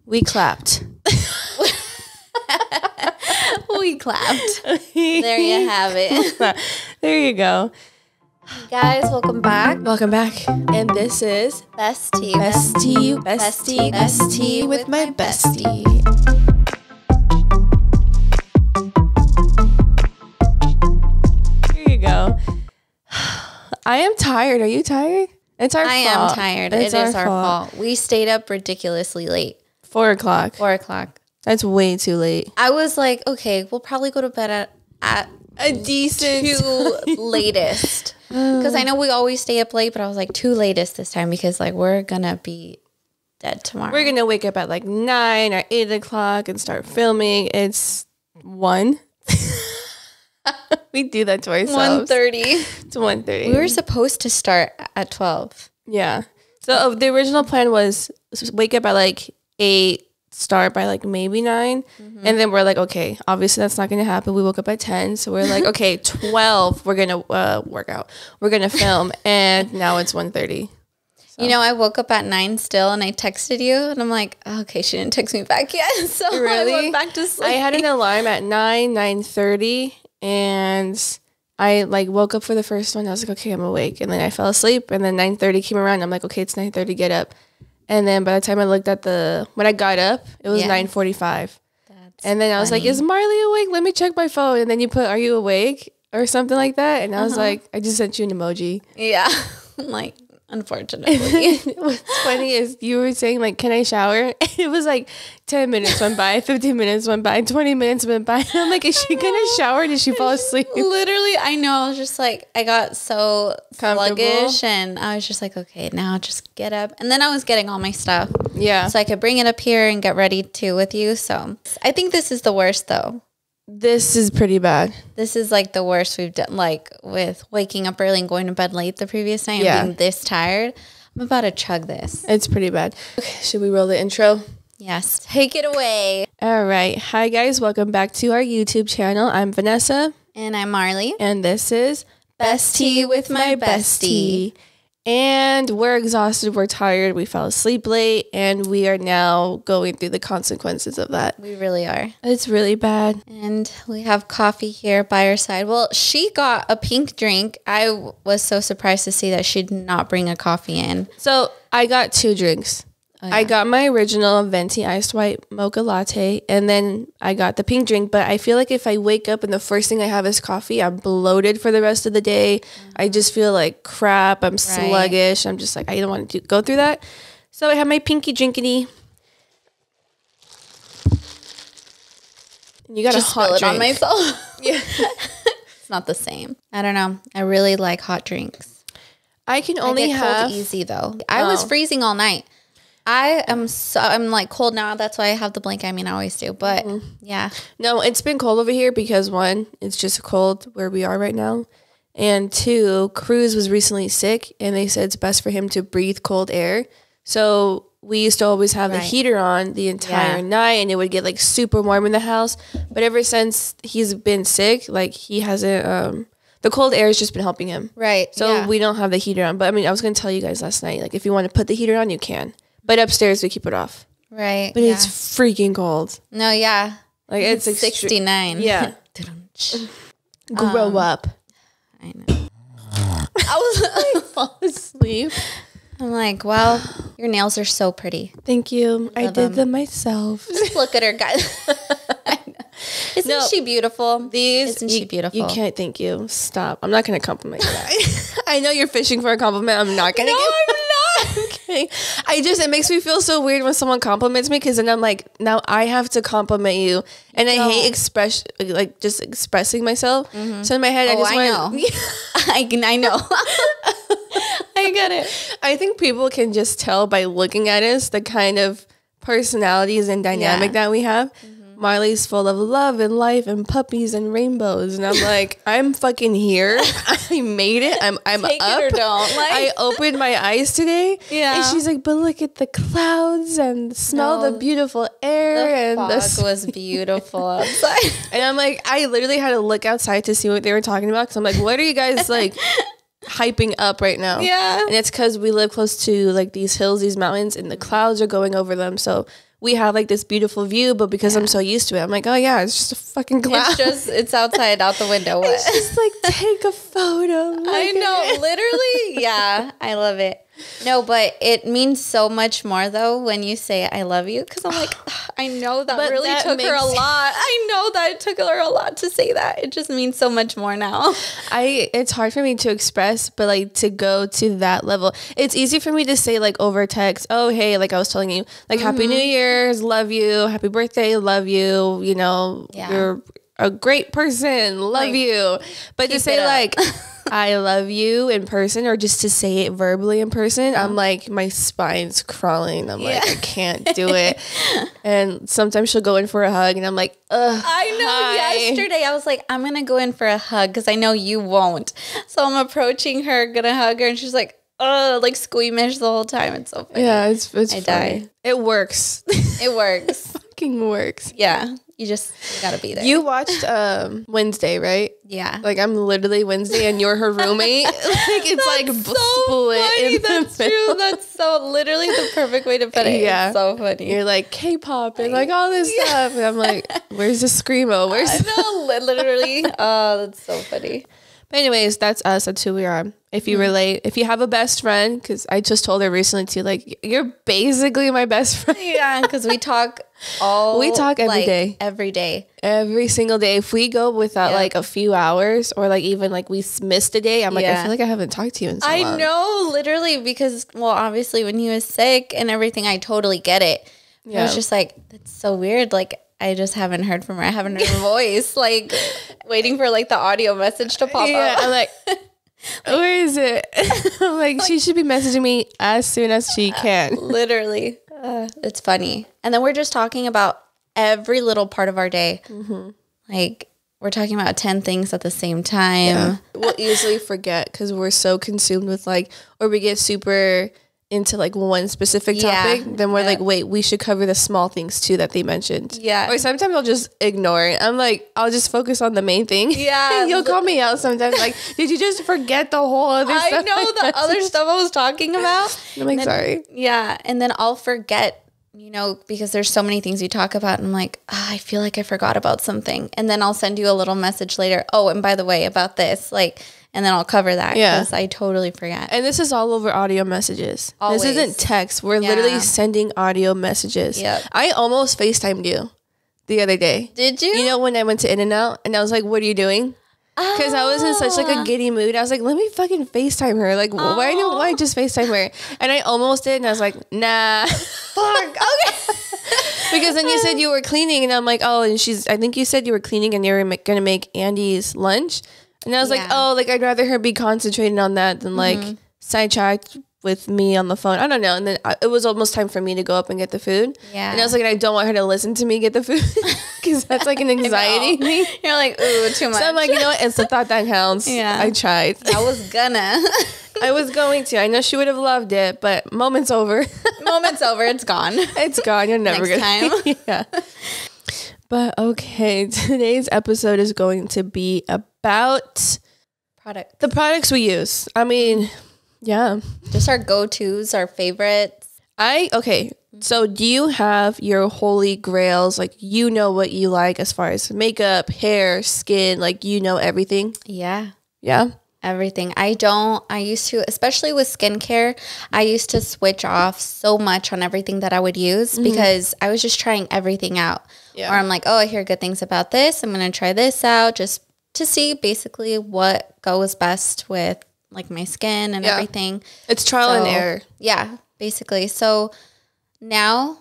We clapped. We clapped. There you have it. There you go. Guys, welcome back. Welcome back. And this is Bestie. Bestie with my bestie. Here you go. I am tired. Are you tired? It's our fault. I am tired. It is our fault. We stayed up ridiculously late. 4 o'clock. 4 o'clock. That's way too late. I was like, okay, we'll probably go to bed at a decent two latest. Because I know we always stay up late, but I was like, two latest this time because like we're gonna be dead tomorrow. We're gonna wake up at like 9 or 8 o'clock and start filming. It's 1. We do that to ourselves. 1:30. It's 1:30. We were supposed to start at 12. Yeah. So the original plan was wake up at like 8, start by like maybe 9, and then we're like, okay, obviously that's not gonna happen. We woke up at 10, so we're like, okay, 12 we're gonna work out, we're gonna film, and now it's 1:30. So. You know, I woke up at 9 still, and I texted you, and I'm like, okay, she didn't text me back yet, so really? I went back to sleep. I had an alarm at 9:30, and I like woke up for the first one. I was like, okay, I'm awake, and then I fell asleep, and then 9:30 came around. I'm like, okay, it's 9:30, get up. And then by the time I looked at when I got up, it was 9:45. And then I was like, is Marley awake? Let me check my phone. And then you put, are you awake? Or something like that. And I was like, I just sent you an emoji. Yeah. I'm like, unfortunately. What's funny is you were saying like, can I shower? It was like 10 minutes went by, 15 minutes went by, 20 minutes went by. And I'm like, is she going to shower? Did she fall asleep? Literally, I know. I was just like, I got so sluggish and I was just like, okay, now just get up. And then I was getting all my stuff. Yeah. So I could bring it up here and get ready too with you. So I think this is the worst though. This is pretty bad. This is like the worst we've done, like with waking up early and going to bed late the previous night and being this tired. I'm about to chug this. It's pretty bad. Okay, should we roll the intro? Yes. Take it away. All right. Hi, guys. Welcome back to our YouTube channel. I'm Vanessa. And I'm Marley. And this is Bestie with my bestie. And we're exhausted. We're tired. We fell asleep late. And we are now going through the consequences of that. We really are. It's really bad. And we have coffee here by our side. Well, she got a pink drink. I was so surprised to see that she did not bring a coffee in. So I got 2 drinks. Oh, yeah. I got my original venti iced white mocha latte, and then I got the pink drink. But I feel like if I wake up and the first thing I have is coffee, I'm bloated for the rest of the day. I just feel like crap. I'm sluggish. I'm just like, I don't want to go through that. So I have my pinky drinkity. And you got just a hot drink on myself. Yeah, it's not the same. I don't know. I really like hot drinks. I can only have cold easy though. I was freezing all night. I'm like cold now. That's why I have the blanket. I mean, I always do, but yeah. No, it's been cold over here because 1, it's just cold where we are right now. And 2, Cruz was recently sick and they said it's best for him to breathe cold air. So we used to always have the heater on the entire night and it would get like super warm in the house. But ever since he's been sick, like he hasn't, the cold air has just been helping him. Right. So we don't have the heater on. But I mean, I was going to tell you guys last night, like if you want to put the heater on, you can. But upstairs, we keep it off. Right. But it's freaking cold. No, yeah. Like it's 69. Yeah. Grow up. I know. I was like, fall asleep. I'm like, wow, your nails are so pretty. Thank you. I did them myself. Just look at her, guys. Isn't she beautiful? Isn't she beautiful? You can't. Thank you. Stop. I'm not going to compliment you. I know you're fishing for a compliment. I'm not going to. No, I'm not. Okay. It makes me feel so weird when someone compliments me because then I'm like, now I have to compliment you, and I hate just expressing myself. So in my head, I just want. I know. I get it. I think people can just tell by looking at us the kind of personalities and dynamic that we have. Marley's full of love and life and puppies and rainbows, and I'm like, I'm fucking here. I made it. I'm Take up. It or don't. Like, I opened my eyes today. Yeah. And she's like, but look at the clouds and smell the beautiful air. The fog was beautiful outside. And I'm like, I literally had to look outside to see what they were talking about because I'm like, what are you guys like hyping up right now? Yeah. And it's because we live close to like these hills, these mountains, and the clouds are going over them. So we have like this beautiful view, but because I'm so used to it, I'm like, oh yeah, it's just a fucking cloud. It's outside, out the window. It's just like, take a photo. I know, literally. Yeah, I love it. No, but it means so much more though when you say I love you, because I'm like, I know that But really that took her a makes- lot. I know that it took her a lot to say that. It just means so much more now. It's hard for me to express, but like to go to that level, it's easy for me to say like over text, oh hey, like I was telling you, like Happy New Year's, love you, happy birthday, love you, you know, you're a great person, love Like, you. But to say like I love you in person, or just to say it verbally in person, I'm like, my spine's crawling. I'm like, I can't do it. And sometimes she'll go in for a hug and I'm like, ugh. I know. Yesterday I was like, I'm going to go in for a hug because I know you won't. So I'm approaching her, going to hug her, and she's like, like squeamish the whole time. It's so funny. Yeah, it's I funny. die. It works. It works. Fucking works. Yeah. You got to be there. You watched Wednesday, right? Yeah. Like I'm literally Wednesday and you're her roommate. Like it's like so split. funny. In That's the true. middle. That's so literally the perfect way to put it. Yeah. It's so funny. You're like K-pop and like all this stuff. And I'm like, where's the screamo? Where's I know, literally. Oh, that's so funny. But anyways, that's us. That's who we are. If you relate, if you have a best friend, because I just told her recently too, like you're basically my best friend. Yeah, because we talk every day. Every day. Every single day. If we go without like a few hours, or like even like we missed a day, I'm like, I feel like I haven't talked to you in so long. I know, literally, because obviously when he was sick and everything, I totally get it. I was just like, that's so weird. Like, I just haven't heard from her. I haven't heard her voice. Like, waiting for like the audio message to pop up. I'm like, where is it? I'm like, she should be messaging me as soon as she can. Literally. It's funny. And then we're just talking about every little part of our day. Like, we're talking about 10 things at the same time. Yeah. We'll easily forget because we're so consumed with like, or we get super into like one specific topic, then we're like, wait, we should cover the small things too that they mentioned. Yeah. Or sometimes I'll just ignore it. I'm like, I'll just focus on the main thing. Yeah. You'll call me out sometimes like, did you just forget the whole other stuff? I know the other stuff I was talking about. I'm like, sorry. Yeah. And then I'll forget, you know, because there's so many things we talk about. And I'm like, I feel like I forgot about something. And then I'll send you a little message later. Oh, and by the way, about this, like, and then I'll cover that because I totally forget. And this is all over audio messages. Always. This isn't text. We're literally sending audio messages. Yep. I almost FaceTimed you the other day. Did you? You know when I went to In-N-Out and I was like, what are you doing? Because I was in such like a giddy mood. I was like, let me fucking FaceTime her. Like, why just FaceTime her? And I almost did. And I was like, nah. Fuck. Okay. Because then you said you were cleaning. And I'm like, oh, and I think you said you were cleaning and you were going to make Andy's lunch. And I was like, oh, like I'd rather her be concentrating on that than like sidetracked with me on the phone. I don't know. And then it was almost time for me to go up and get the food. Yeah. And I was like, I don't want her to listen to me get the food because that's like an anxiety thing. You're like, ooh, too much. So I'm like, you know what? It's the thought that counts. Yeah. I tried. I was gonna. I was going to. I know she would have loved it, but moment's over. Moment's over. It's gone. It's gone. You're never Next gonna. Yeah. But okay, today's episode is going to be about Product. the products we use. I mean, yeah. Just our go-tos, our favorites. Okay. So do you have your holy grails? Like, you know what you like as far as makeup, hair, skin, like, you know everything? Yeah. Yeah. Everything. I used to, especially with skincare, I used to switch off so much on everything that I would use because I was just trying everything out. Yeah. Or I'm like, oh, I hear good things about this. I'm going to try this out just to see basically what goes best with like my skin and everything. It's trial and error. Yeah, basically. So now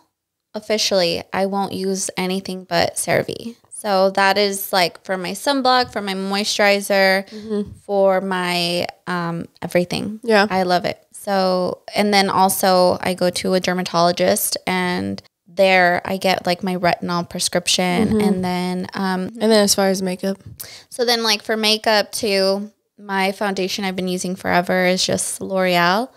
officially I won't use anything but CeraVe. So that is like for my sunblock, for my moisturizer, for my everything. Yeah. I love it. So, and then also I go to a dermatologist and there I get like my retinol prescription and then as far as makeup. So then like for makeup too, my foundation I've been using forever is just L'Oreal.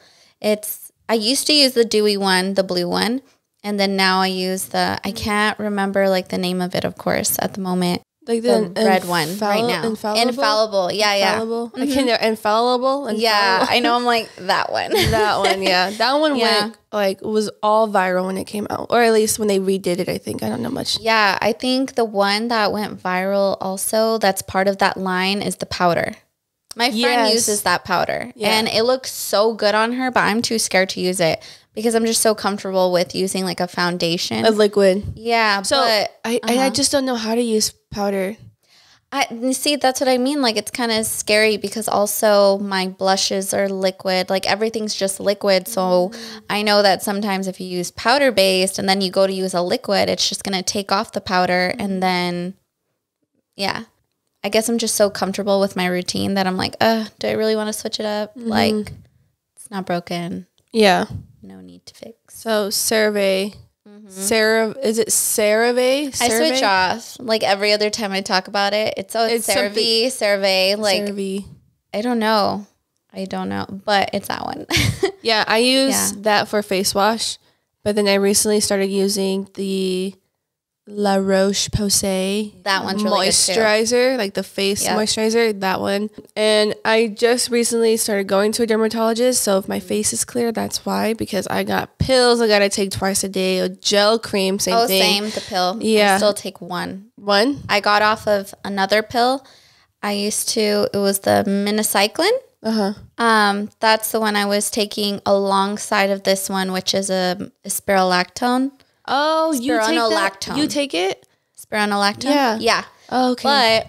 I used to use the dewy one, the blue one. And then now I use I can't remember like the name of it, of course, at the moment. Like the red one right now. Infallible. Yeah, infallible. I can't know. Infallible. Yeah, I know. I'm like, that one. That one, yeah. That one went, like, was all viral when it came out. Or at least when they redid it, I think. I don't know much. Yeah, I think the one that went viral also, that's part of that line, is the powder. My friend uses that powder. Yeah. And it looks so good on her, but I'm too scared to use it. Because I'm just so comfortable with using like a foundation. A liquid. Yeah. So but, I just don't know how to use powder. See, that's what I mean. Like, it's kind of scary because also my blushes are liquid. Like, everything's just liquid. So I know that sometimes if you use powder based and then you go to use a liquid, it's just going to take off the powder. And then, yeah. I guess I'm just so comfortable with my routine that I'm like, do I really want to switch it up? Like, it's not broken. Yeah. No need to fix. So CeraVe, is it CeraVe? I switch off like every other time I talk about it. It's CeraVe, like CeraVe. I don't know, but it's that one. Yeah, I use that for face wash, but then I recently started using the La Roche-Posay. That one's really moisturizer, good too. Like the face moisturizer, that one. And I just recently started going to a dermatologist, so if my face is clear, that's why, because I got pills I gotta take twice a day, a gel cream, same thing. The pill. Yeah. I still take one. One? I got off of another pill. It was the minocycline. That's the one I was taking alongside of this one, which is a spironolactone. Oh, you take that? You take it? Spironolactone? Yeah. Oh, okay. But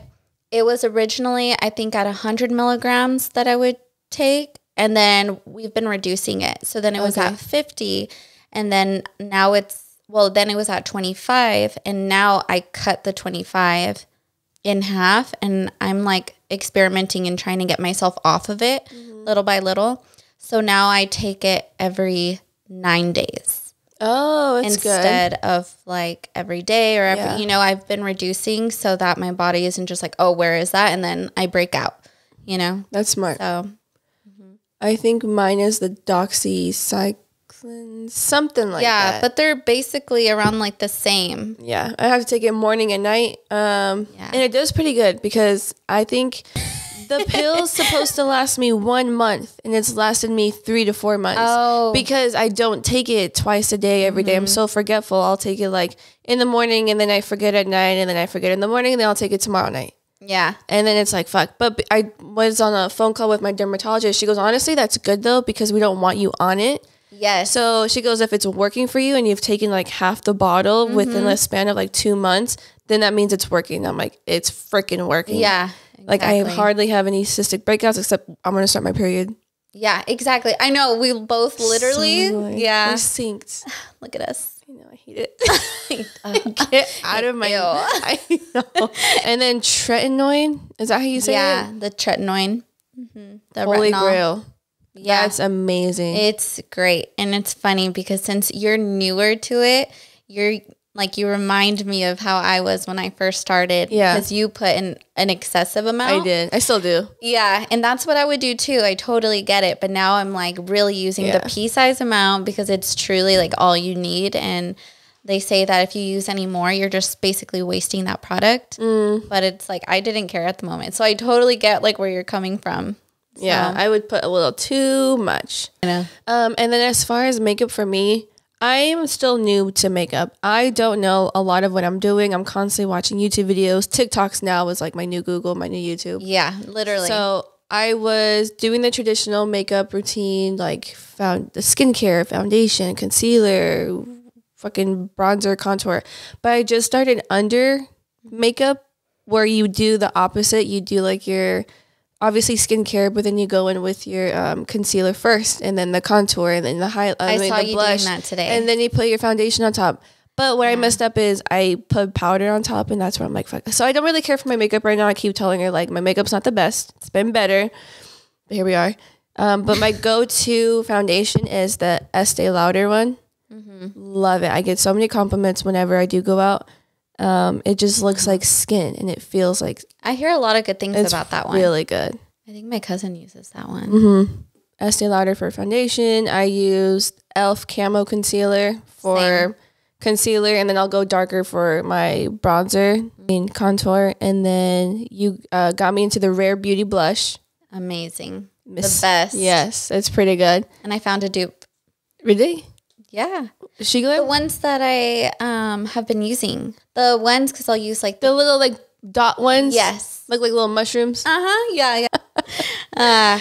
it was originally, I think, at 100 milligrams that I would take. And then we've been reducing it. So then it was at 50. And then now then it was at 25. And now I cut the 25 in half. And I'm like experimenting and trying to get myself off of it little by little. So now I take it every 9 days. Oh, that's instead of like every day or every, I've been reducing so that my body isn't just like, oh, where is that? And then I break out, That's smart. So I think mine is the doxycycline, something like that. Yeah, but they're basically around like the same. Yeah, I have to take it morning and night. And it does pretty good because I think the pill's supposed to last me 1 month, and it's lasted me 3 to 4 months. Oh. Because I don't take it twice a day every day. I'm so forgetful. I'll take it like in the morning, and then I forget at night, and then I forget in the morning, and then I'll take it tomorrow night. Yeah. And then it's like, fuck. But I was on a phone call with my dermatologist. She goes, honestly, that's good, though, because we don't want you on it. Yes. So she goes, if it's working for you and you've taken like half the bottle within a span of like 2 months, then that means it's working. I'm like, it's freaking working. Yeah. Exactly. Like, I hardly have any cystic breakouts except I'm going to start my period. Yeah, exactly. I know. We both literally. So we're synced. Look at us. I know. I hate it. Get out of my. I know. And then tretinoin. Is that how you say it? Yeah, the tretinoin. The Holy Grail. Yeah. That's amazing. It's great. And it's funny because since you're newer to it, you remind me of how I was when I first started. Yeah. Because you put in an excessive amount. I did. I still do. Yeah. And that's what I would do too. I totally get it. But now I'm like really using the pea-size amount because it's truly like all you need. And they say that if you use any more, you're just basically wasting that product. But it's like, I didn't care at the moment. So I totally get like where you're coming from. So. Yeah. I would put a little too much. I know. And then as far as makeup for me, I'm still new to makeup. I don't know a lot of what I'm doing. I'm constantly watching YouTube videos. TikToks now is like my new Google, my new YouTube. Yeah, literally. So I was doing the traditional makeup routine, like the skincare, foundation, concealer, fucking bronzer, contour. But I just started under makeup where you do the opposite. You do like your obviously skincare, but then you go in with your concealer first, and then the contour, and then the highlight. I saw the you blush, doing that today. And then you put your foundation on top. But what I messed up is I put powder on top, and that's where I'm like, fuck. So I don't really care for my makeup right now. I keep telling her, like, my makeup's not the best. It's been better. But here we are. But my go-to foundation is the Estee Lauder one. Love it. I get so many compliments whenever I do go out. It just looks like skin, and it feels like I hear a lot of good things about that one. Really good. I think my cousin uses that one. Estee Lauder for foundation. I used e.l.f. Camo Concealer for concealer, and then I'll go darker for my bronzer and contour. And then you got me into the Rare Beauty blush. Amazing. The best. Yes, it's pretty good. And I found a dupe. Really? Yeah. She good? The ones that I have been using. The ones, because I'll use like the little like dot ones? Yes. Look like little mushrooms? Uh-huh. Yeah.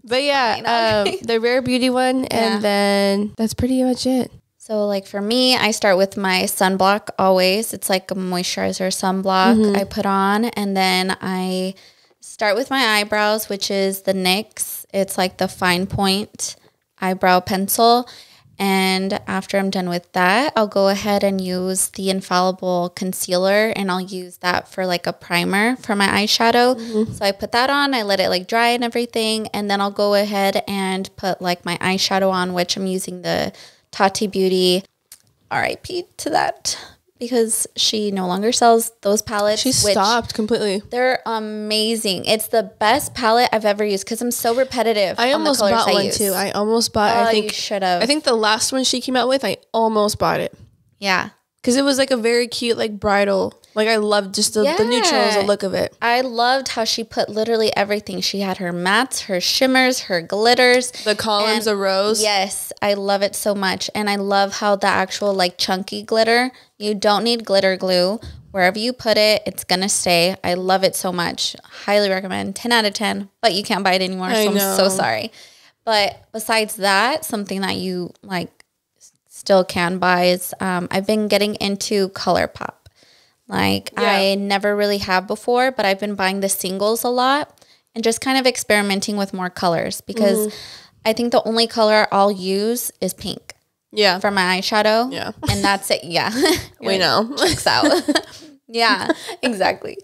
But yeah, the Rare Beauty one, and then that's pretty much it. So like for me, I start with my sunblock always. It's like a moisturizer sunblock I put on. And then I start with my eyebrows, which is the NYX. It's like the fine point eyebrow pencil. And after I'm done with that, I'll go ahead and use the Infallible concealer, and I'll use that for like a primer for my eyeshadow. So I put that on, I let it like dry and everything, and then I'll go ahead and put like my eyeshadow on, which I'm using the Tati Beauty, RIP to that, because she no longer sells those palettes. She stopped completely. They're amazing. It's the best palette I've ever used because I'm so repetitive. I almost bought one too. I almost bought. I think you should have. I think the last one she came out with, I almost bought it. Yeah, because it was like a very cute, like bridal. Like I loved just the neutrals, the look of it. I loved how she put literally everything. She had her mattes, her shimmers, her glitters, the columns of rose. Yes, I love it so much, and I love how the actual like chunky glitter. You don't need glitter glue. Wherever you put it, it's gonna stay. I love it so much. Highly recommend. 10 out of 10. But you can't buy it anymore, so I'm so sorry. But besides that, something that you like still can buy is I've been getting into ColourPop. Like I never really have before, but I've been buying the singles a lot and just kind of experimenting with more colors because I think the only color I'll use is pink. Yeah. For my eyeshadow. Yeah. And that's it. Yeah. We know. Checks out. Yeah, exactly.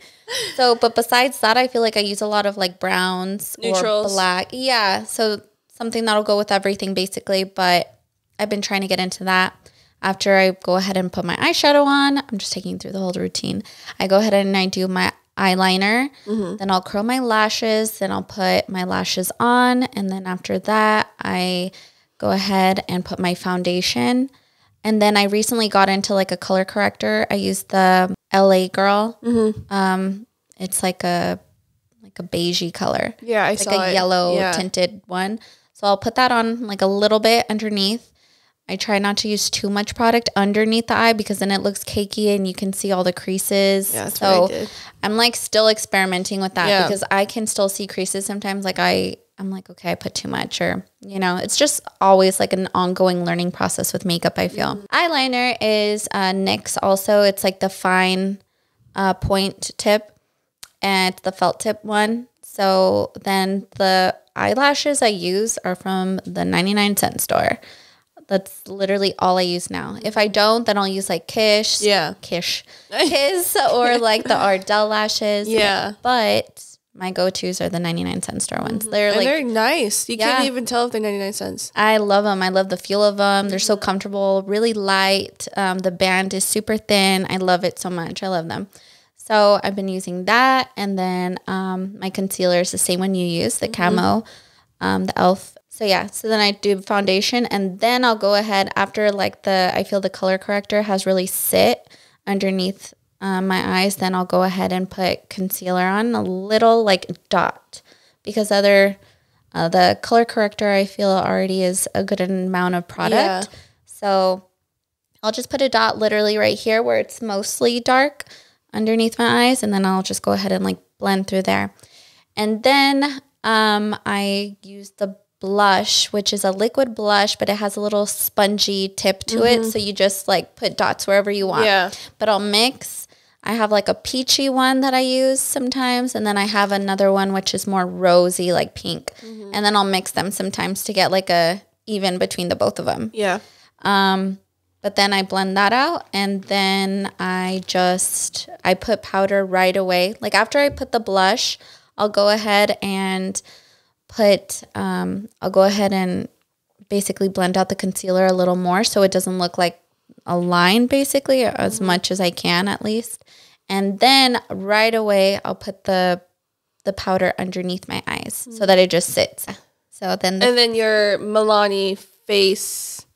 So, but besides that, I feel like I use a lot of like browns neutrals. Or black. Yeah. So something that'll go with everything basically, but I've been trying to get into that. After I go ahead and put my eyeshadow on, I'm just taking you through the whole routine. I go ahead and I do my eyeliner. Then I'll curl my lashes. Then I'll put my lashes on. And then after that, I go ahead and put my foundation. And then I recently got into like a color corrector. I use the LA Girl. It's like a beigey color. Yeah, I it's saw like a it. yellow tinted one. So I'll put that on like a little bit underneath. I try not to use too much product underneath the eye because then it looks cakey and you can see all the creases. Yeah, that's so what I did. I'm like still experimenting with that because I can still see creases sometimes. Like I'm like, okay, I put too much, or, you know, it's just always like an ongoing learning process with makeup, I feel. Eyeliner is NYX also. It's like the fine point tip, and it's the felt tip one. So then the eyelashes I use are from the 99-cent store. That's literally all I use now. If I don't, then I'll use like Kiss or like the Ardell lashes. Yeah. But my go-tos are the 99-cent store ones. They're nice. You can't even tell if they're 99 cents. I love them. I love the feel of them. They're so comfortable, really light. The band is super thin. I love it so much. I love them. So I've been using that. And then my concealer is the same one you use, the Camo, the e.l.f. So yeah, so then I do foundation, and then I'll go ahead after like I feel the color corrector has really sit underneath my eyes, then I'll go ahead and put concealer on a little like dot, because the color corrector I feel already is a good amount of product. Yeah. So I'll just put a dot literally right here where it's mostly dark underneath my eyes, and then I'll just go ahead and like blend through there. And then I use the blush, which is a liquid blush, but it has a little spongy tip to it. So you just like put dots wherever you want. Yeah. But I'll mix. I have like a peachy one that I use sometimes. And then I have another one, which is more rosy, like pink. And then I'll mix them sometimes to get like a even between the both of them. Yeah. But then I blend that out. And then I put powder right away. Like after I put the blush, I'll go ahead and basically blend out the concealer a little more so it doesn't look like a line, basically, as much as I can at least. And then right away I'll put the powder underneath my eyes so that it just sits. So then and then your Milani face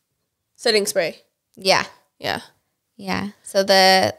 setting spray. Yeah. Yeah. So the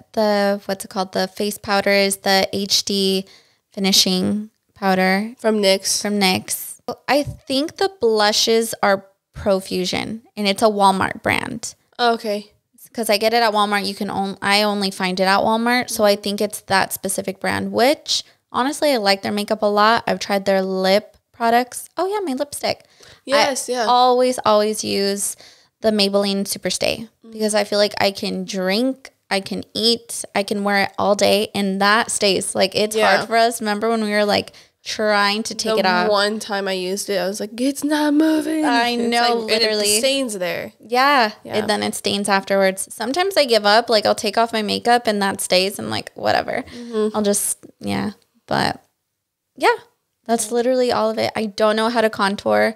what's it called? The face powder is the HD finishing powder From NYX. I think the blushes are Profusion, and it's a Walmart brand. Oh, okay. Because I get it at Walmart. I only find it at Walmart, so I think it's that specific brand. Which honestly, I like their makeup a lot. I've tried their lip products. Oh yeah, my lipstick. Yes, I always use the Maybelline Superstay because I feel like I can drink, I can eat, I can wear it all day, and that stays. Like, it's hard for us. Remember when we were like trying to take it off? One time I used it, I was like, it's not moving. I know, literally. And it stains there. Yeah. And then it stains afterwards. Sometimes I give up. Like, I'll take off my makeup and that stays. I'm like, whatever. I'll just, But yeah, that's literally all of it. I don't know how to contour.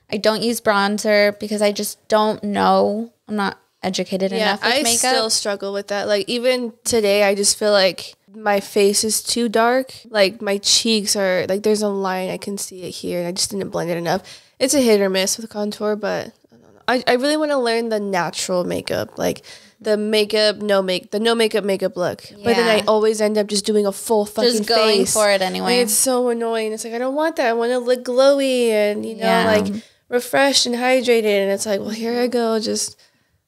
I don't use bronzer because I just don't know. I'm not educated enough with makeup. I still struggle with that. Like, even today, I just feel like my face is too dark. Like, my cheeks are, like, there's a line. I can see it here, and I just didn't blend it enough. It's a hit or miss with contour, but I don't know. I really want to learn the natural makeup, like the no makeup look. Yeah. But then I always end up just doing a full fucking face. Just going for it anyway. And it's so annoying. It's like, I don't want that. I want to look glowy and, like, refreshed and hydrated. And it's like, well, here I go, just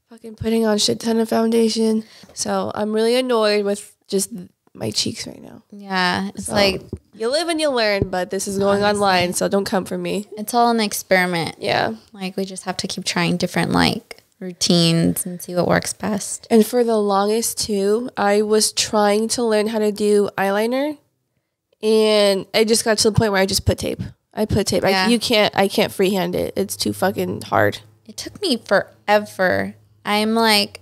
fucking putting on shit ton of foundation. So I'm really annoyed with just my cheeks right now. Yeah, it's like you live and you learn, but this is going online, so don't come for me. It's all an experiment. Yeah, like we just have to keep trying different like routines and see what works best. And for the longest too, I was trying to learn how to do eyeliner, and I just got to the point where I just put tape. I put tape. Yeah. I can't freehand it. It's too fucking hard. It took me forever. I'm like,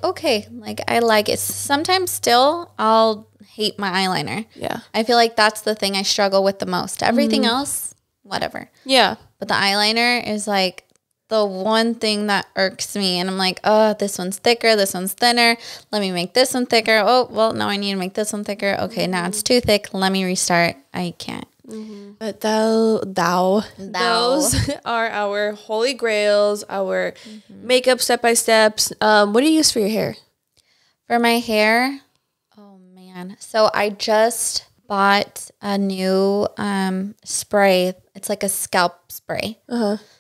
okay, like I like it. Sometimes still I'll hate my eyeliner. Yeah. I feel like that's the thing I struggle with the most. Everything else, whatever. Yeah. But the eyeliner is like the one thing that irks me. And I'm like, oh, this one's thicker, this one's thinner. Let me make this one thicker. Oh, well, now I need to make this one thicker. Okay, now it's too thick. Let me restart. I can't. But those are our holy grails, our makeup step-by-steps. What do you use for your hair? For my hair, oh man. So I just bought a new spray. It's like a scalp spray.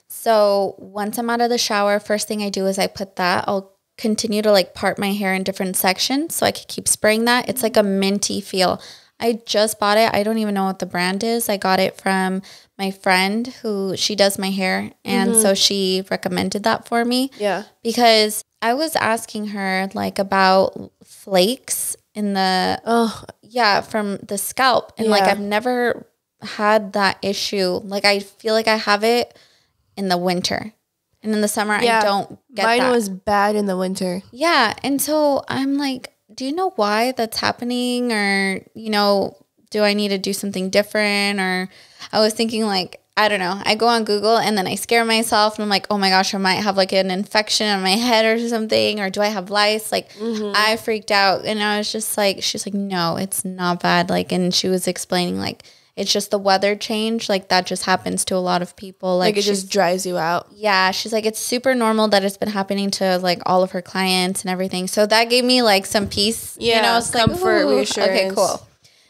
So once I'm out of the shower, first thing I do is I put that. I'll continue to like part my hair in different sections so I can keep spraying that. It's like a minty feel. I just bought it. I don't even know what the brand is. I got it from my friend she does my hair. And so she recommended that for me. Yeah. Because I was asking her like about flakes in the, from the scalp. And like, I've never had that issue. Like, I feel like I have it in the winter. And in the summer, I don't get that. Mine was bad in the winter. Yeah. And so I'm like, do you know why that's happening? Or, do I need to do something different? Or I was thinking like, I don't know. I go on Google and then I scare myself and I'm like, oh my gosh, I might have like an infection on my head or something. Or do I have lice? Like I freaked out and I was just like, she's like, no, it's not bad. Like, and she was explaining like, it's just the weather change. Like that just happens to a lot of people. Like it just dries you out. Yeah. She's like, it's super normal that it's been happening to like all of her clients and everything. So that gave me like some peace. Yeah. Comfort, reassurance. Okay, cool.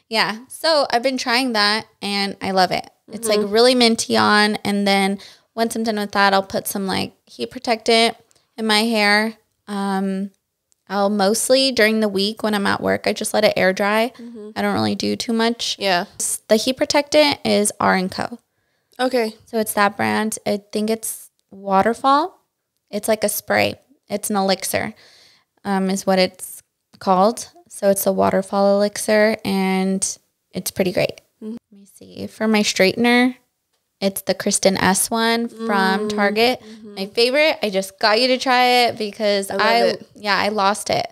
Yeah. So I've been trying that and I love it. It's like really minty on. And then once I'm done with that, I'll put some like heat protectant in my hair. I'll mostly during the week when I'm at work, I just let it air dry. I don't really do too much. Yeah. The heat protectant is R&Co. Okay. So it's that brand. I think it's Waterfall. It's like a spray. It's an elixir, is what it's called. So it's a Waterfall elixir and it's pretty great. Let me see. For my straightener, it's the Kristen S one from Target. My favorite. I just got you to try it because I lost it.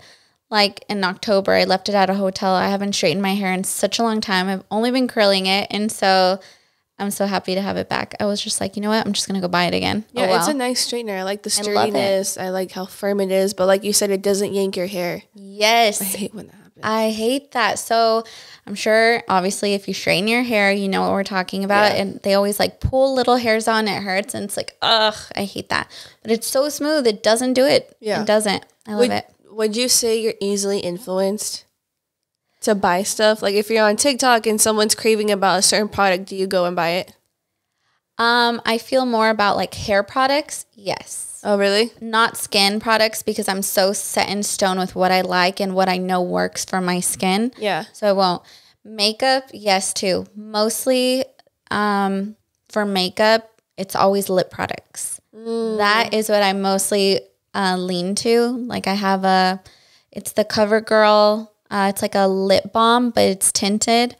Like in October, I left it at a hotel. I haven't straightened my hair in such a long time. I've only been curling it. And so I'm so happy to have it back. I was just like, you know what? I'm just going to go buy it again. Yeah, it's a nice straightener. I like the sturdiness. I like how firm it is. But like you said, it doesn't yank your hair. Yes. I hate when that happens. I hate that. So I'm sure, obviously, if you straighten your hair, you know what we're talking about. Yeah. And they always like pull little hairs on. It hurts. And it's like, ugh, I hate that. But it's so smooth. It doesn't do it. Yeah. It doesn't. I love it. would you say you're easily influenced to buy stuff? Like if you're on TikTok and someone's craving about a certain product, do you go and buy it? I feel more about like hair products. Yes. Oh, really? Not skin products because I'm so set in stone with what I like and what I know works for my skin. Yeah. So I won't. Makeup, yes, too. Mostly for makeup, it's always lip products. That is what I mostly lean to. Like I have it's the CoverGirl. It's like a lip balm, but it's tinted.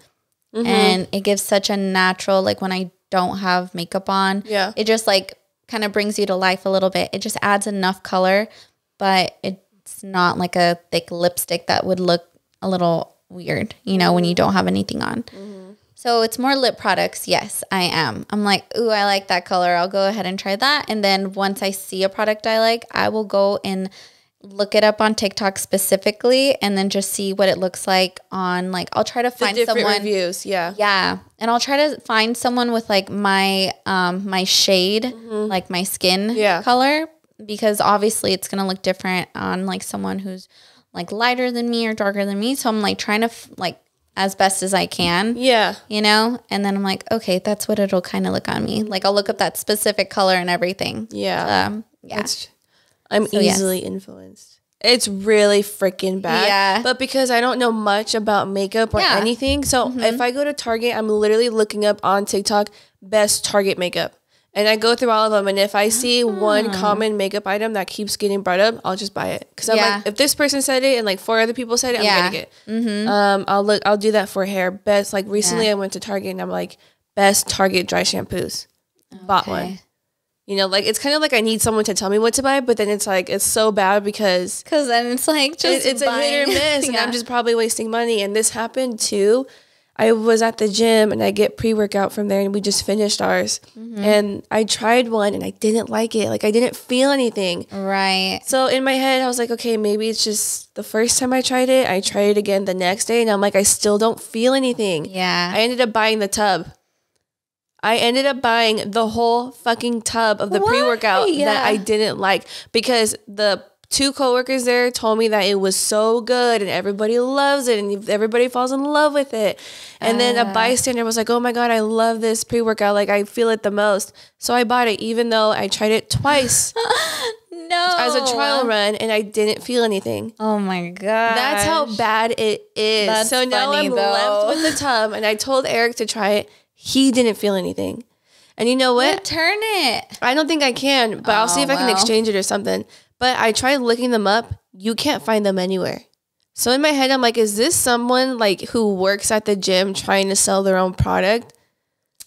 And it gives such a natural, like when I don't have makeup on. Yeah. It just like kind of brings you to life a little bit. It just adds enough color, but it's not like a thick lipstick that would look a little weird, you know, when you don't have anything on. So it's more lip products. Yes, I am. I'm like, ooh, I like that color. I'll go ahead and try that. And then once I see a product I like, I will go and look it up on TikTok specifically and then just see what it looks like on, like, I'll try to find someone. Reviews, yeah. Yeah. And I'll try to find someone with like my my shade, like my skin color, because obviously it's going to look different on like someone who's like lighter than me or darker than me. So I'm like trying to like as best as I can. Yeah. You know? And then I'm like, okay, that's what it'll kind of look on me. Like I'll look up that specific color and everything. Yeah. Yeah. I'm easily influenced. It's really freaking bad. Yeah. But because I don't know much about makeup or anything, so if I go to Target, I'm literally looking up on TikTok best Target makeup. And I go through all of them. And if I see one common makeup item that keeps getting brought up, I'll just buy it. Because I'm like, if this person said it and like 4 other people said it, I'm getting it. I'll do that for hair. Best, like recently I went to Target and I'm like, best Target dry shampoos. Bought one. You know, like it's kind of like I need someone to tell me what to buy, but then it's like it's so bad because then it's like just it's a hit or miss, and I'm just probably wasting money. And this happened too. I was at the gym and I get pre-workout from there, and we just finished ours. And I tried one and I didn't like it. Like I didn't feel anything. Right. So in my head, I was like, okay, maybe it's just the first time I tried it. I tried it again the next day, and I'm like, I still don't feel anything. Yeah. I ended up buying the tub. I ended up buying the whole fucking tub of the pre-workout that I didn't like because the 2 coworkers there told me that it was so good and everybody loves it and everybody falls in love with it. And then a bystander was like, oh my God, I love this pre-workout. Like I feel it the most. So I bought it even though I tried it twice. As a trial run and I didn't feel anything. Oh my God. That's how bad it is. That's so now funny, I'm left with the tub and I told Eric to try it. He didn't feel anything. And you know what? Return it. I don't think I can, but I'll see if I can exchange it or something. But I tried looking them up. You can't find them anywhere. So in my head, I'm like, is this someone like who works at the gym trying to sell their own product?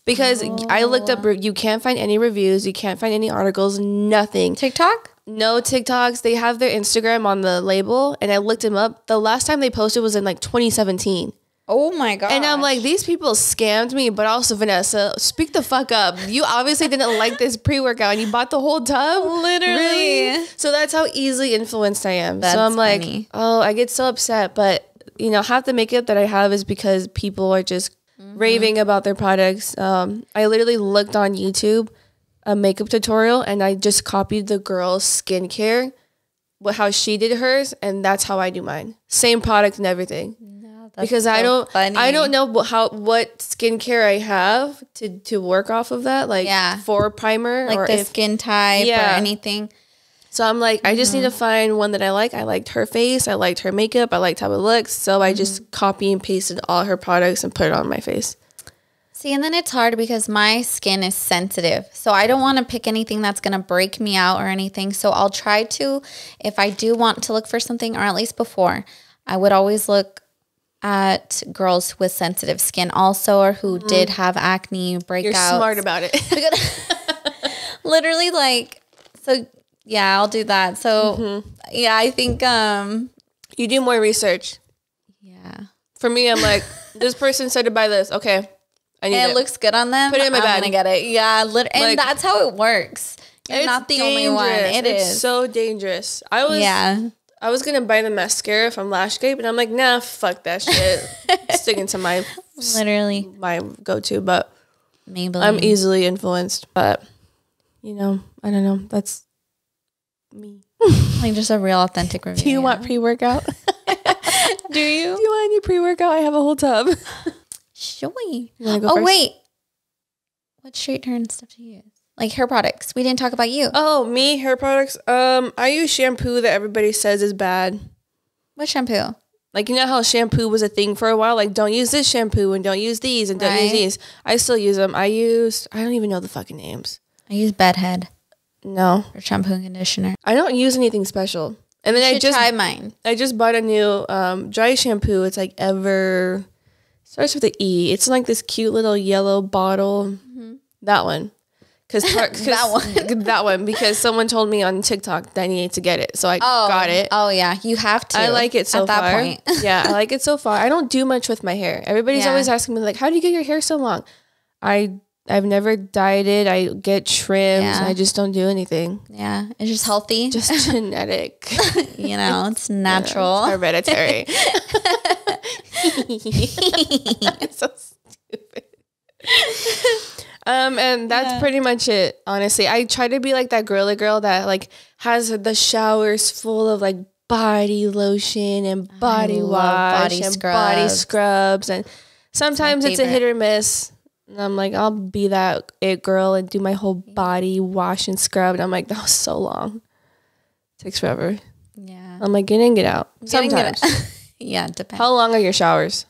Because I looked up, you can't find any reviews. You can't find any articles, nothing. TikTok? No TikToks. They have their Instagram on the label. And I looked them up. The last time they posted was in like 2017. Oh my God. And I'm like, these people scammed me, but also Vanessa, speak the fuck up. You obviously didn't like this pre-workout and you bought the whole tub. Literally. Really? So that's how easily influenced I am. That's so I'm like, funny. oh, I get so upset. But, you know, half the makeup that I have is because people are just raving about their products. I literally looked on YouTube, a makeup tutorial, and I just copied the girl's skincare, how she did hers, and that's how I do mine. Same product and everything. Because so I don't know what skincare I have to work off of that, like for primer, like or the skin type or anything. So I'm like, I just need to find one that I like. I liked her face, I liked her makeup, I liked how it looks. So I just copy and pasted all her products and put it on my face. See, and then it's hard because my skin is sensitive. So I don't want to pick anything that's going to break me out or anything. So I'll try to, if I do want to look for something, or at least before, I would always look at girls with sensitive skin also, or who did have acne, breakouts. You're smart about it. Literally, like, so yeah, I'll do that. So yeah, I think you do more research. Yeah. For me, I'm like, this person said to buy this. Okay, I need it. It looks good on them. Put it in my bag. I'm gonna get it. Yeah, and like, that's how it works. You're not the only one. It's so dangerous. I was going to buy the mascara from Lashcape, and I'm like, nah, fuck that shit. Sticking to my go-to, but Maybelline. I'm easily influenced. But, you know, I don't know. That's me. Like just a real authentic review. Do you want pre-workout? Do you? Do you want any pre-workout? I have a whole tub. Sure. Go Oh, first? wait. What straight hair and stuff do you use? Like hair products. We didn't talk about you. Oh, me, hair products. I use shampoo that everybody says is bad. What shampoo? Like, you know how shampoo was a thing for a while? Like, don't use this shampoo and don't use these and don't use these. I still use them. I don't even know the fucking names. I use Bedhead No. for shampoo and conditioner. I don't use anything special. And then You should try mine. I just bought a new dry shampoo. It's like starts with an E. It's like this cute little yellow bottle. Mm-hmm. That one. That one, because someone told me on TikTok that I needed to get it. So I got it. Oh, yeah. You have to. I like it so far. At that point. Yeah, I like it so far. I don't do much with my hair. Everybody's always asking me, like, how do you get your hair so long? I've never dyed it. I get trimmed. Yeah. I just don't do anything. Yeah. It's just healthy. Just genetic. It's natural. It's hereditary. It's so stupid. And that's pretty much it, honestly. I try to be like that girly girl that like has the showers full of like body lotion and body wash and body scrubs. And sometimes it's a hit or miss. And I'm like, I'll be that it girl and do my whole body wash and scrub. And I'm like, that was so long. It takes forever. Yeah. I'm like, get in, get out. Sometimes. Yeah, it depends. How long are your showers?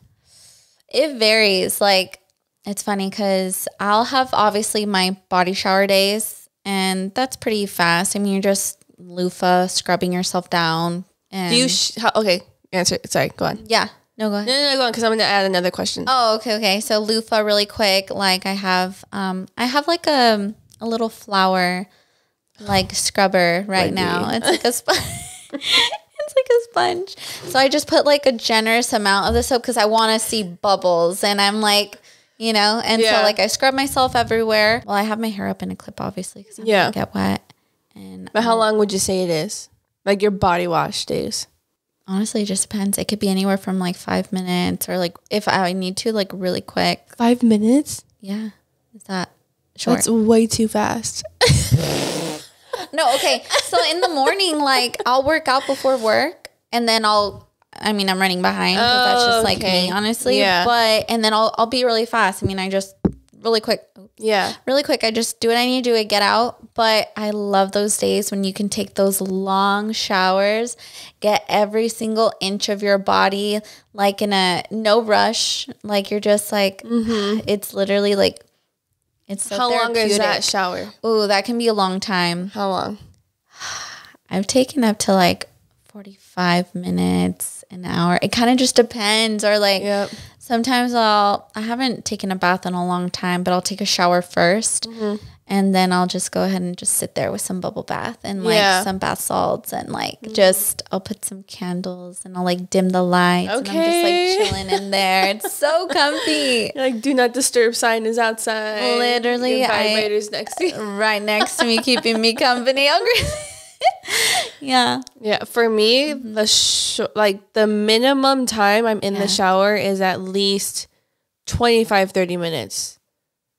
It varies. Like, it's funny because I'll have obviously my body shower days, and that's pretty fast. I mean, you're just loofah, scrubbing yourself down. And do you, okay, answer. Sorry, go on. Yeah. No, go ahead. No, go on, because I'm going to add another question. Oh, okay. So loofah really quick. Like I have like a little flower like scrubber right now. It's like a sponge. It's like a sponge. So I just put like a generous amount of the soap because I want to see bubbles, and I'm like, so like I scrub myself everywhere. Well, I have my hair up in a clip, obviously, because I'm gonna get wet. But how long would you say it is? Like your body wash days? Honestly, it just depends. It could be anywhere from like 5 minutes or like if I need to, like really quick. 5 minutes? Yeah. Is that short? That's way too fast. No, okay. So in the morning, like I'll work out before work and then I'm running behind because that's just like me, honestly. Yeah. And then I'll be really fast. I mean, I just really quick. Yeah. Really quick. I just do what I need to do. I get out. But I love those days when you can take those long showers, get every single inch of your body, like in a no rush. Like you're just like, it's literally like, it's so How long is that shower? Ooh, that can be a long time. How long? I've taken up to like 45 minutes, an hour. It kind of just depends. Or like sometimes I haven't taken a bath in a long time, but I'll take a shower first. And then I'll just go ahead and just sit there with some bubble bath and like some bath salts and like I'll put some candles and I'll like dim the lights and I'm just like chilling in there. It's so comfy. Like do not disturb sign is outside. Literally, your vibrator's next to you. Right next to me, keeping me company. Yeah. For me, the minimum time I'm in the shower is at least 25-30 minutes.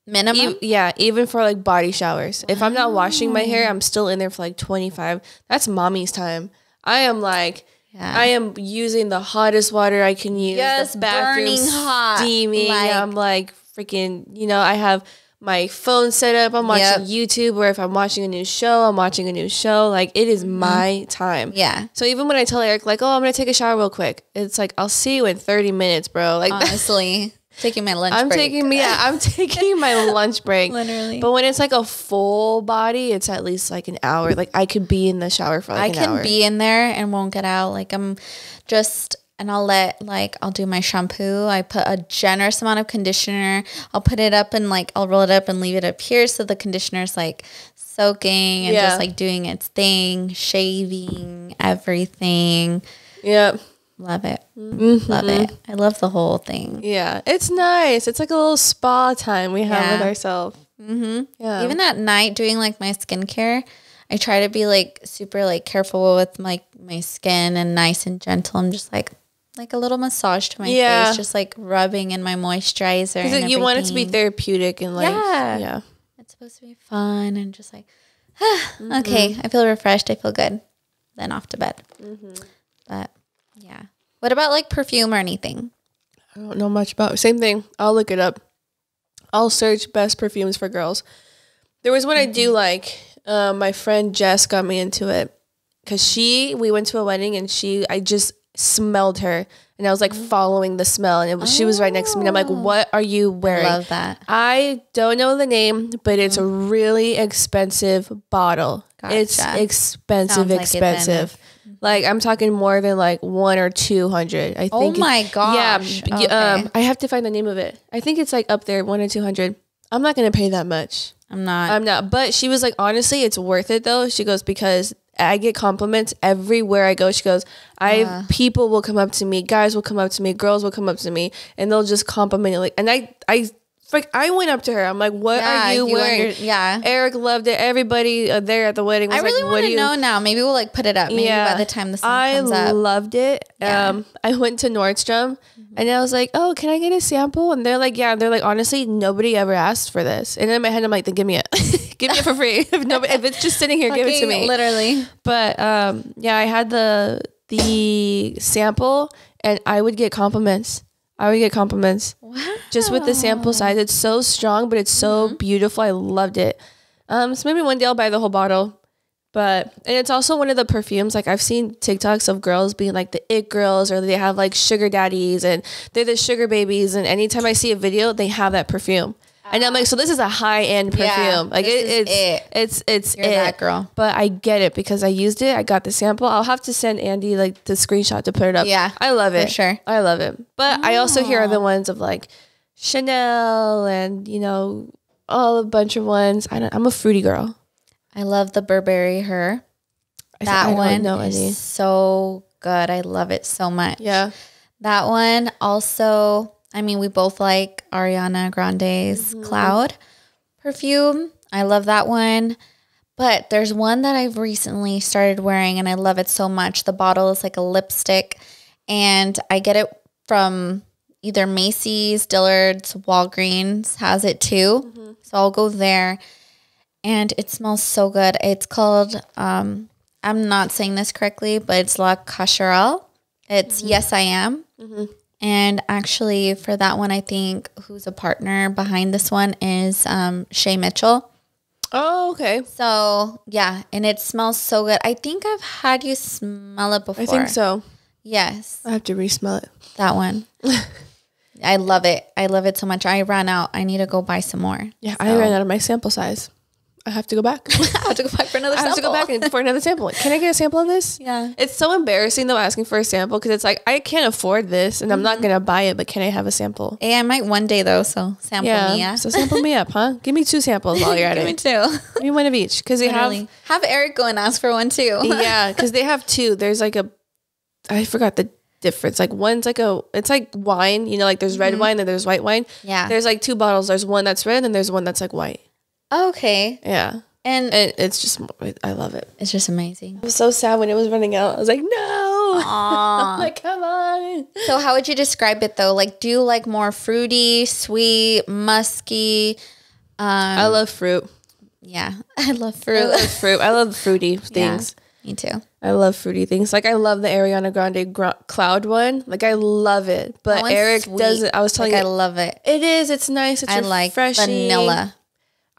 Minimum? Even for like body showers. If I'm not washing my hair, I'm still in there for like 25. That's mommy's time. I am like, I am using the hottest water I can use. Yes, the bathroom burning hot. Steaming. I'm like freaking, I have my phone set up. I'm watching YouTube, or if I'm watching a new show, I'm watching a new show. Like it is my time. Yeah. So even when I tell Eric like, I'm going to take a shower real quick, it's like, I'll see you in 30 minutes, bro. Like honestly. Taking my lunch break. I'm taking my lunch break. Literally. But when it's like a full body, it's at least like an hour. Like I could be in the shower for like an hour. I can be in there and won't get out. Like and I'll do my shampoo. I put a generous amount of conditioner. I'll put it up and like, I'll roll it up and leave it up here. So the conditioner's like soaking and just like doing its thing, shaving, everything. Yep. Love it. Love it. I love the whole thing. Yeah. It's nice. It's like a little spa time we have with ourselves. Yeah. Even at night doing like my skincare, I try to be like super like careful with like my skin and nice and gentle. I'm just like a little massage to my face, just like rubbing in my moisturizer. And you want it to be therapeutic and like, it's supposed to be fun and just like, okay, I feel refreshed. I feel good. then off to bed. But yeah. What about like perfume or anything? I don't know much about. Same thing. I'll look it up. I'll search best perfumes for girls. There was one I do like. My friend Jess got me into it because we went to a wedding and I just smelled her and I was like following the smell and she was right next to me and I'm like, what are you wearing? I love that. I don't know the name, but it's a really expensive bottle. Gotcha. It's expensive. Like I'm talking more than like 100 or 200. I think. Oh my gosh. Yeah. Okay. I have to find the name of it. I think it's like up there, 100 or 200. I'm not gonna pay that much. I'm not. But she was like, honestly, it's worth it though. She goes, because I get compliments everywhere I go. She goes, people will come up to me, guys will come up to me, girls will come up to me, and they'll just compliment it. Like, and I went up to her. I'm like, what are you wearing? Eric loved it. Everybody there at the wedding was I really want to know now. Maybe we'll like put it up. Maybe by the time the sun comes up. I loved it. Yeah. I went to Nordstrom and I was like, oh, can I get a sample? And they're like, yeah. And they're like, honestly, nobody ever asked for this. And in my head, I'm like, then give me it. Give me it for free. If it's just sitting here, give it to me. Literally. But I had the sample and I would get compliments. Wow. Just with the sample size. It's so strong, but it's so beautiful. I loved it. So maybe one day I'll buy the whole bottle. And it's also one of the perfumes. Like I've seen TikToks of girls being like the it girls, or they have like sugar daddies and they're the sugar babies. And anytime I see a video, they have that perfume. And I'm like, so this is a high end perfume. Yeah, like it's You're that girl. But I get it because I used it. I got the sample. I'll have to send Andy like the screenshot to put it up. Yeah, I love it. For sure. I love it. But I also hear other ones of like Chanel and a bunch of ones. I'm a fruity girl. I love the Burberry Her. That one is so good. I love it so much. Yeah. That one also. I mean, we both like Ariana Grande's Cloud perfume. I love that one. But there's one that I've recently started wearing and I love it so much. The bottle is like a lipstick and I get it from either Macy's, Dillard's, Walgreens has it too. So I'll go there and it smells so good. It's called, I'm not saying this correctly, but it's La Cacharel. It's Yes, I Am. And actually, for that one, I think who's a partner behind this one is Shay Mitchell. Oh, okay. So, yeah. And it smells so good. I think I've had you smell it before. I think so. Yes. I have to re-smell it. That one. I love it. I love it so much. I ran out. I need to go buy some more. Yeah, I ran out of my sample size. I have to go back. I have to go back for another sample. I have to go back for another sample. Can I get a sample of this? Yeah. It's so embarrassing though asking for a sample because it's like I can't afford this and I'm not gonna buy it, but can I have a sample? Hey, I might one day though. So sample me. Yeah. So sample me up, huh? Give me 2 samples while you're at it. Give me 2. Give me one of each because they have Eric go and ask for one too. Yeah, because they have 2. There's like I forgot the difference. Like one's like it's like wine. Like there's red wine and there's white wine. Yeah. There's like 2 bottles. There's one that's red and there's one that's like white. Okay. Yeah. And it's just, I love it. It's just amazing. I was so sad when it was running out. I was like, no. I'm like, come on. So how would you describe it though? Like, do you like more fruity, sweet, musky? I love fruit. Yeah, I love fruit. I love fruity things. Yeah, me too. I love fruity things. Like I love the Ariana Grande Cloud one. Like I love it. But Eric doesn't. I was telling you. I love it. It is. It's nice. It's refreshing. Vanilla.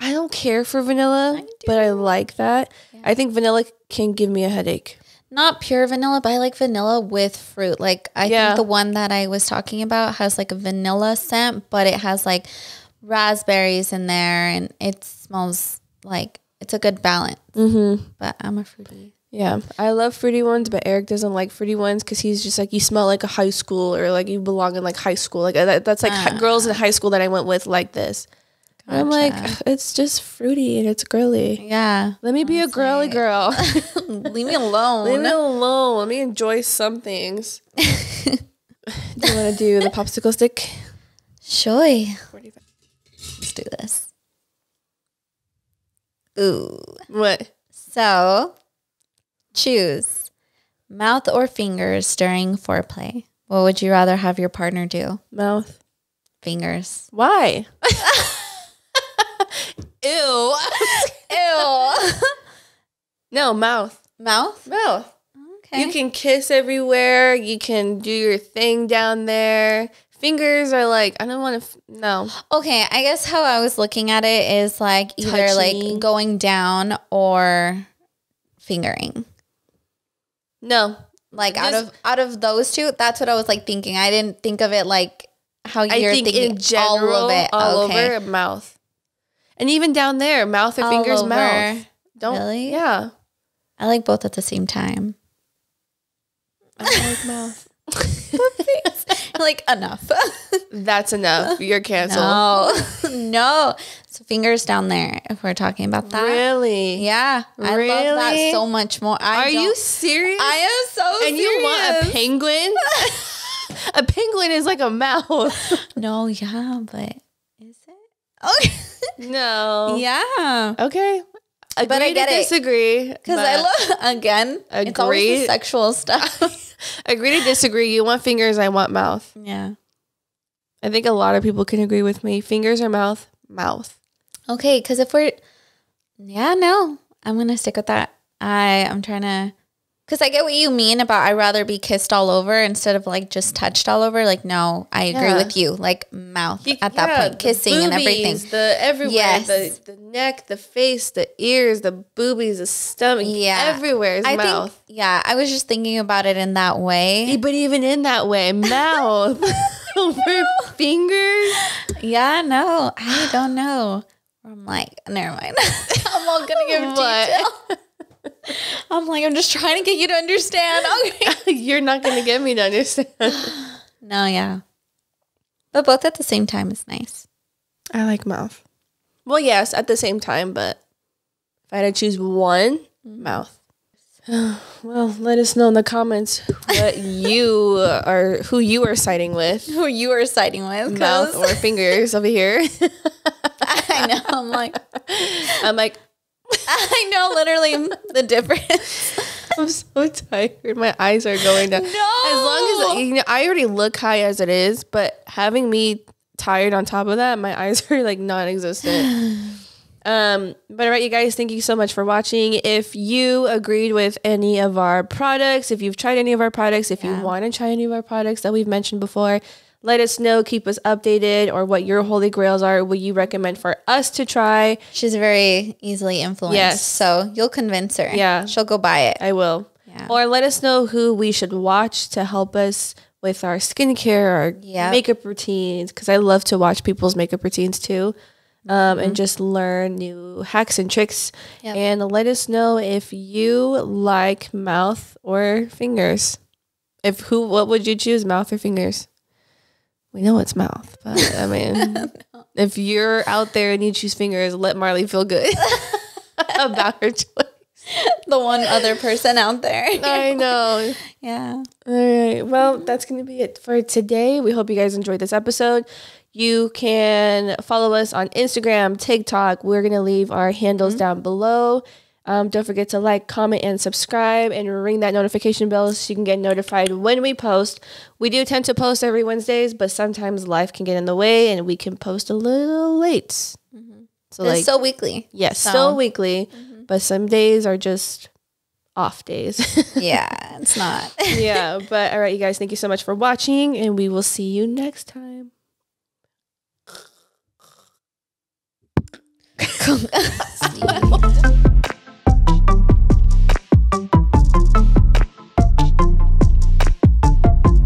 I don't care for vanilla, but I like that. Yeah. I think vanilla can give me a headache. Not pure vanilla, but I like vanilla with fruit. Like I think the one that I was talking about has like a vanilla scent, but it has like raspberries in there and it smells like it's a good balance. But I'm a fruity. Yeah, I love fruity ones, but Eric doesn't like fruity ones because he's just like, you smell like a high school or like you belong in like high school. Like that's like girls in high school that I went with like this. Gotcha. I'm like, it's just fruity and it's girly. Yeah. Let me be a girly girl. Leave me alone. Leave me alone. Let me enjoy some things. Do you want to do the popsicle stick? Sure. Let's do this. Ooh. What? So, choose mouth or fingers during foreplay. What would you rather have your partner do? Mouth. Fingers. Why? Ew. Ew. No, mouth. Mouth? Mouth. Okay. You can kiss everywhere. You can do your thing down there. Fingers are like, I don't want to, no. Okay, I guess how I was looking at it is like either Touching. like going down or fingering. No. Like out of those two, that's what I was like thinking. I didn't think of it like how you're thinking. In general, all of it, over mouth. And even down there, mouth or fingers, over. mouth. Don't, Really? Yeah. I like both at the same time. I like mouth. Like enough. That's enough. You're canceled. No. So fingers down there if we're talking about that. Really? Yeah. I love that so much more. Are you serious? I am so serious. And you want a penguin? A penguin is like a mouth. No, yeah, but is it? Okay. No. Yeah. Okay. Agree But I get to it. disagree. Because I love, again, it's always the sexual stuff. Agree to disagree. You want fingers, I want mouth. Yeah. I think a lot of people can agree with me. Fingers or mouth? Mouth. Okay, because if we're, no, I'm going to stick with that. I'm trying to, because I get what you mean about I'd rather be kissed all over instead of like just touched all over. Like, no, I agree with you. Like mouth at that point, kissing boobies, and everything. The everywhere, Yes. the neck, the face, the ears, the boobies, the stomach. Yeah. Everywhere is mouth. I was just thinking about it in that way. But even in that way, mouth over fingers. Yeah, no, I don't know. I'm like, never mind. I'm all gonna give detail. I'm like, I'm just trying to get you to understand. Okay. You're not gonna get me to understand. No, yeah. But both at the same time is nice. I like mouth. Well, yes, at the same time, but if I had to choose one, mouth. Well, let us know in the comments what who you are siding with. Who you are siding with. Mouth or fingers over here. I know. I'm like, I know literally the difference. I'm so tired. My eyes are going down. No. As long as, I already look high as it is, but having me tired on top of that, my eyes are like non-existent. But all right, you guys, thank you so much for watching. If you agreed with any of our products, if you've tried any of our products, if you want to try any of our products that we've mentioned before, let us know, keep us updated, or what your holy grails are, what you recommend for us to try. She's very easily influenced. Yes. So you'll convince her. Yeah. She'll go buy it. I will. Yeah. Or let us know who we should watch to help us with our skincare, our makeup routines, because I love to watch people's makeup routines too. And just learn new hacks and tricks. Yep. And let us know if you like mouth or fingers. What would you choose, mouth or fingers? We know it's mouth, but I mean, if you're out there and you choose fingers, let Marley feel good about her choice. The one other person out there. I know. Yeah. All right. Well, that's going to be it for today. We hope you guys enjoyed this episode. You can follow us on Instagram, TikTok. We're going to leave our handles down below. Don't forget to like, comment, and subscribe, and ring that notification bell so you can get notified when we post. We do tend to post every Wednesdays, but sometimes life can get in the way, and we can post a little late. So it's still weekly. Yes, still weekly, but some days are just off days. Yeah, it's not. Yeah, but all right, you guys, thank you so much for watching, and we will see you next time. Steve.